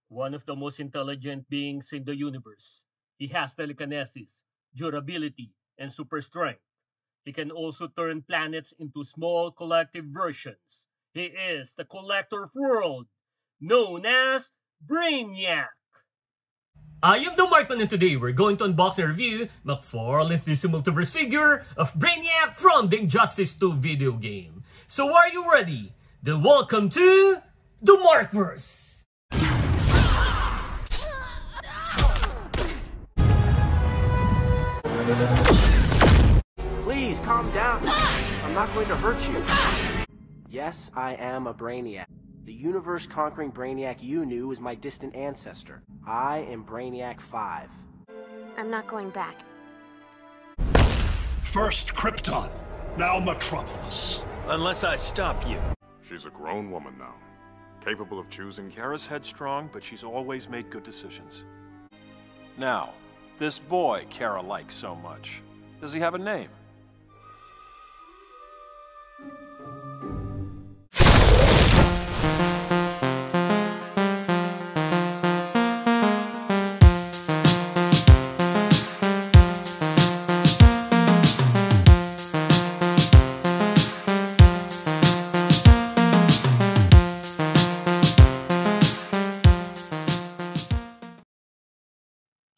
one of the most intelligent beings in the universe. He has telekinesis, durability, and super strength. He can also turn planets into small collective versions. He is the collector of worlds, known as Brainiac. I am the Markman, and today we're going to unbox and review McFarlane's DC Multiverse figure of Brainiac from the Injustice 2 video game. So are you ready? Then welcome to the Markverse! Please, calm down. I'm not going to hurt you. Yes, I am a Brainiac. The universe-conquering Brainiac you knew is my distant ancestor. I am Brainiac 5. I'm not going back. First Krypton, now Metropolis. Unless I stop you. She's a grown woman now, capable of choosing. Kara's headstrong, but she's always made good decisions. Now, this boy Kara likes so much. Does he have a name?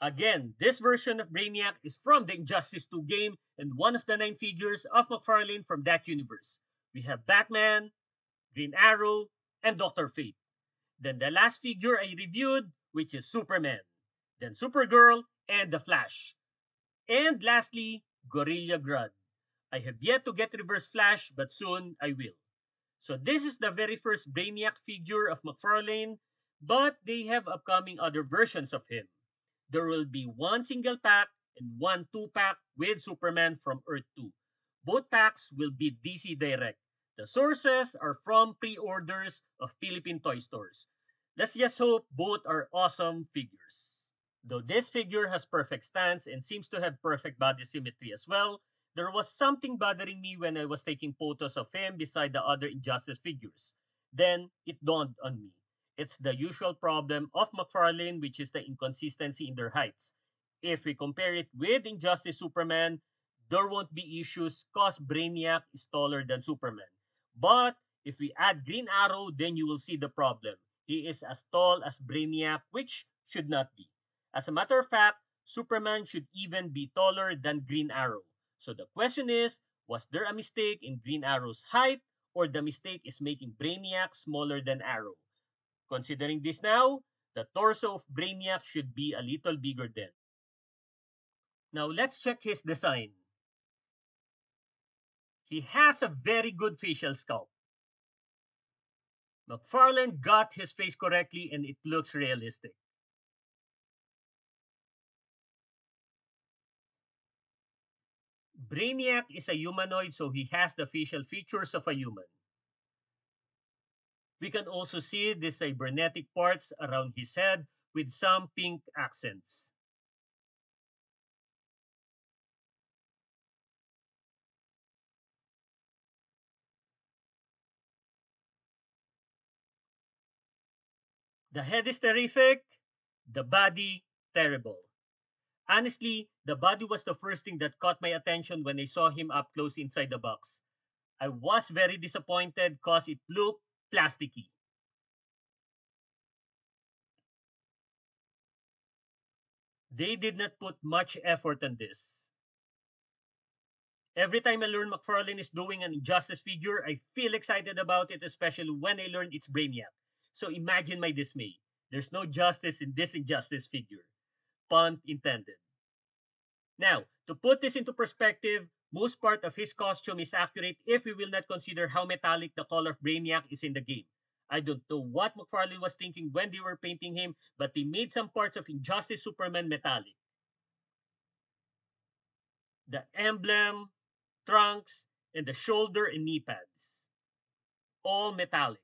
Again, this version of Brainiac is from the Injustice 2 game and one of the 9 figures of McFarlane from that universe. We have Batman, Green Arrow, and Dr. Fate. Then the last figure I reviewed, which is Superman. Then Supergirl and The Flash. And lastly, Gorilla Grodd. I have yet to get Reverse Flash, but soon I will. So this is the very first Brainiac figure of McFarlane, but they have upcoming other versions of him. There will be one single pack and one 2-pack with Superman from Earth 2. Both packs will be DC Direct. The sources are from pre-orders of Philippine toy stores. Let's just hope both are awesome figures. Though this figure has perfect stance and seems to have perfect body symmetry as well, there was something bothering me when I was taking photos of him beside the other Injustice figures. Then it dawned on me. It's the usual problem of McFarlane, which is the inconsistency in their heights. If we compare it with Injustice Superman, there won't be issues cause Brainiac is taller than Superman. But if we add Green Arrow, then you will see the problem. He is as tall as Brainiac, which should not be. As a matter of fact, Superman should even be taller than Green Arrow. So the question is, was there a mistake in Green Arrow's height, or the mistake is making Brainiac smaller than Arrow? Considering this now, the torso of Brainiac should be a little bigger then. Now let's check his design. He has a very good facial sculpt. McFarlane got his face correctly and it looks realistic. Brainiac is a humanoid, so he has the facial features of a human. We can also see the cybernetic parts around his head with some pink accents. The head is terrific, the body terrible. Honestly, the body was the first thing that caught my attention when I saw him up close inside the box. I was very disappointed because it looked plasticky. They did not put much effort on this. Every time I learn McFarlane is doing an Injustice figure, I feel excited about it, especially when I learn it's Brainiac. So imagine my dismay. There's no justice in this Injustice figure. Pun intended. Now, to put this into perspective, most part of his costume is accurate if we will not consider how metallic the color of Brainiac is in the game. I don't know what McFarlane was thinking when they were painting him, but they made some parts of Injustice Superman metallic. The emblem, trunks, and the shoulder and knee pads. All metallic.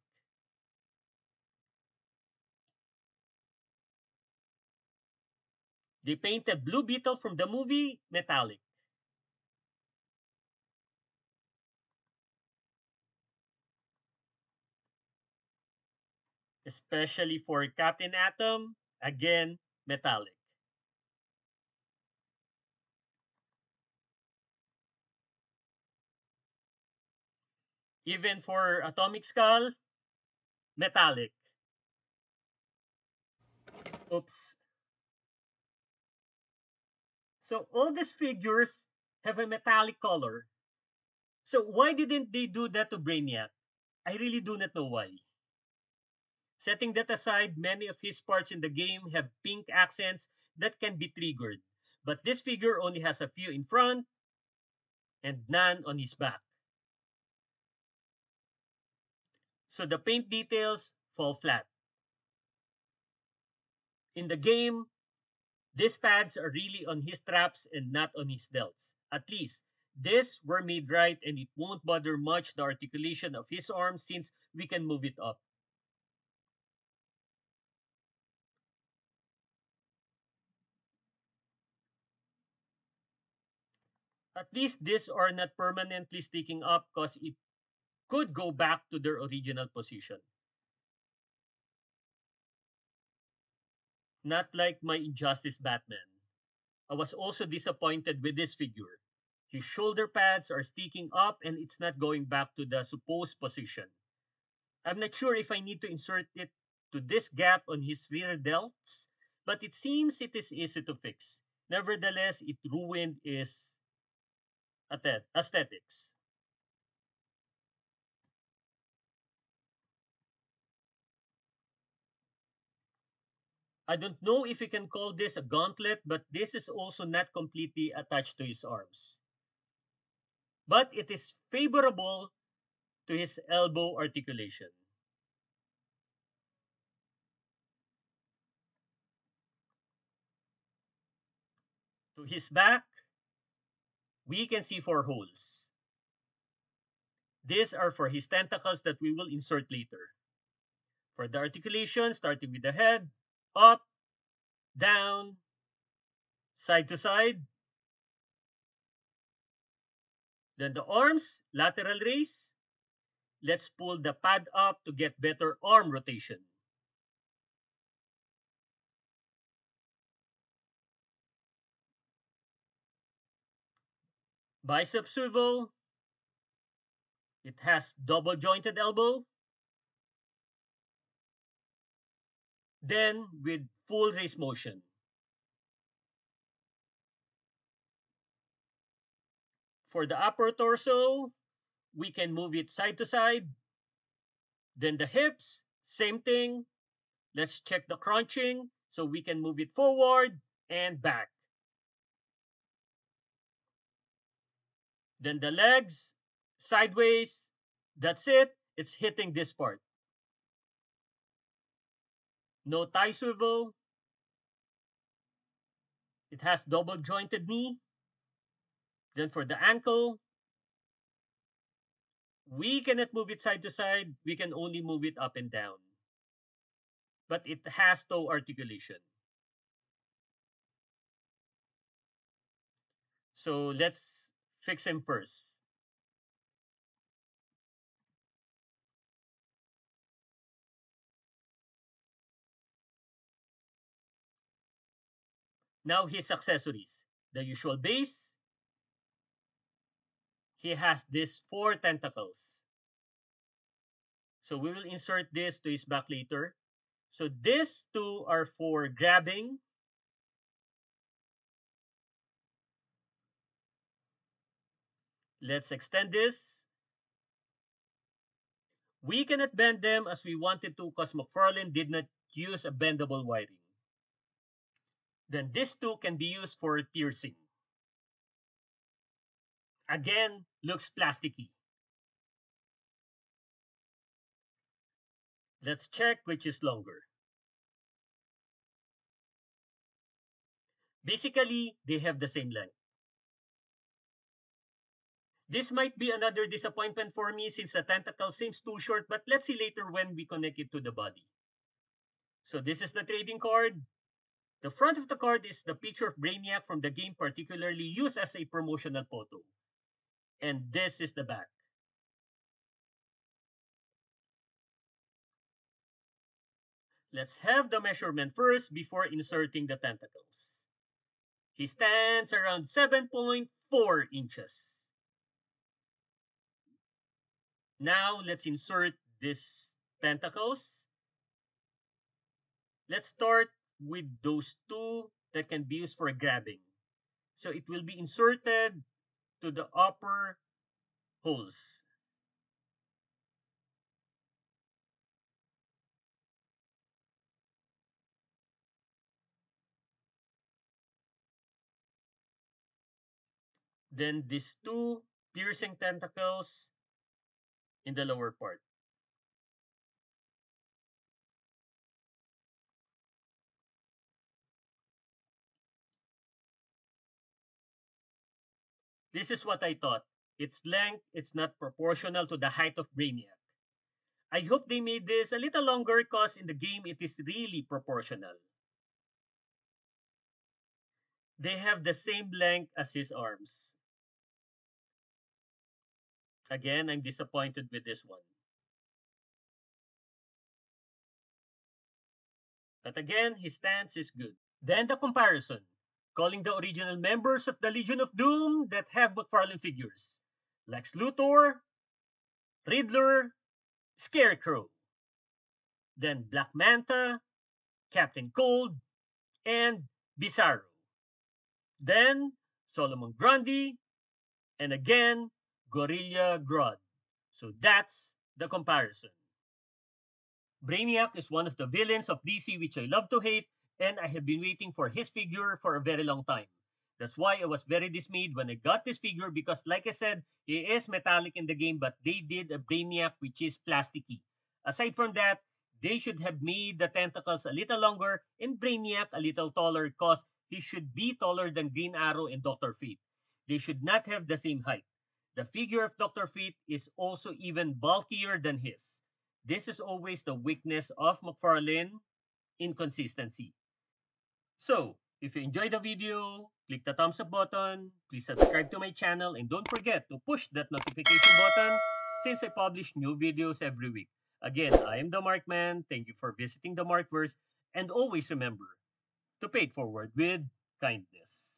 They painted Blue Beetle from the movie metallic. especially for Captain Atom, again, metallic. Even for Atomic Skull, metallic. Oops. So all these figures have a metallic color. So why didn't they do that to Brainiac? I really do not know why. Setting that aside, many of his parts in the game have pink accents that can be triggered. But this figure only has a few in front and none on his back. So the paint details fall flat. In the game, these pads are really on his traps and not on his delts. At least, these were made right and it won't bother much the articulation of his arm since we can move it up. At least these are not permanently sticking up because it could go back to their original position. Not like my Injustice Batman. I was also disappointed with this figure. His shoulder pads are sticking up and it's not going back to the supposed position. I'm not sure if I need to insert it to this gap on his rear delts, but it seems it is easy to fix. Nevertheless, it ruined his aesthetics. I don't know if you can call this a gauntlet, but this is also not completely attached to his arms. But it is favorable to his elbow articulation. To his back, we can see four holes. These are for his tentacles that we will insert later. For the articulation, starting with the head, up, down, side to side. Then the arms, lateral raise. Let's pull the pad up to get better arm rotation. Bicep swivel. It has double jointed elbow. Then with full raise motion. For the upper torso, we can move it side to side. Then the hips, same thing. Let's check the crunching so we can move it forward and back. Then the legs, sideways. That's it. It's hitting this part. No thigh swivel. It has double jointed knee. Then for the ankle, we cannot move it side to side. We can only move it up and down. But it has toe articulation. So let's fix him first. Now his accessories. The usual base. He has these four tentacles. So we will insert this to his back later. So these two are for grabbing. Let's extend this. We cannot bend them as we wanted to because McFarlane did not use a bendable wiring. Then these two can be used for piercing. Again, looks plasticky. Let's check which is longer. Basically, they have the same length. This might be another disappointment for me since the tentacle seems too short, but let's see later when we connect it to the body. So this is the trading card. The front of the card is the picture of Brainiac from the game, particularly used as a promotional photo. And this is the back. Let's have the measurement first before inserting the tentacles. He stands around 7.4 inches. Now let's insert these tentacles. Let's start with those two that can be used for grabbing. So it will be inserted to the upper holes. Then these two piercing tentacles in the lower part. This is what I thought. Its length is not proportional to the height of Brainiac. I hope they made this a little longer because in the game it is really proportional. They have the same length as his arms. Again, I'm disappointed with this one. But again, his stance is good. Then the comparison. Calling the original members of the Legion of Doom that have McFarlane figures. Lex Luthor, Riddler, Scarecrow. Then Black Manta, Captain Cold, and Bizarro. Then Solomon Grundy, and again Gorilla Grodd. So that's the comparison. Brainiac is one of the villains of DC which I love to hate, and I have been waiting for his figure for a very long time. That's why I was very dismayed when I got this figure because like I said, he is metallic in the game but they did a Brainiac which is plasticky. Aside from that, they should have made the tentacles a little longer and Brainiac a little taller because he should be taller than Green Arrow and Dr. Fate. They should not have the same height. The figure of Dr. Fate is also even bulkier than his. This is always the weakness of McFarlane, inconsistency. So, if you enjoyed the video, click the thumbs up button, please subscribe to my channel, and don't forget to push that notification button since I publish new videos every week. Again, I am the Markman, thank you for visiting the Markverse, and always remember to pay it forward with kindness.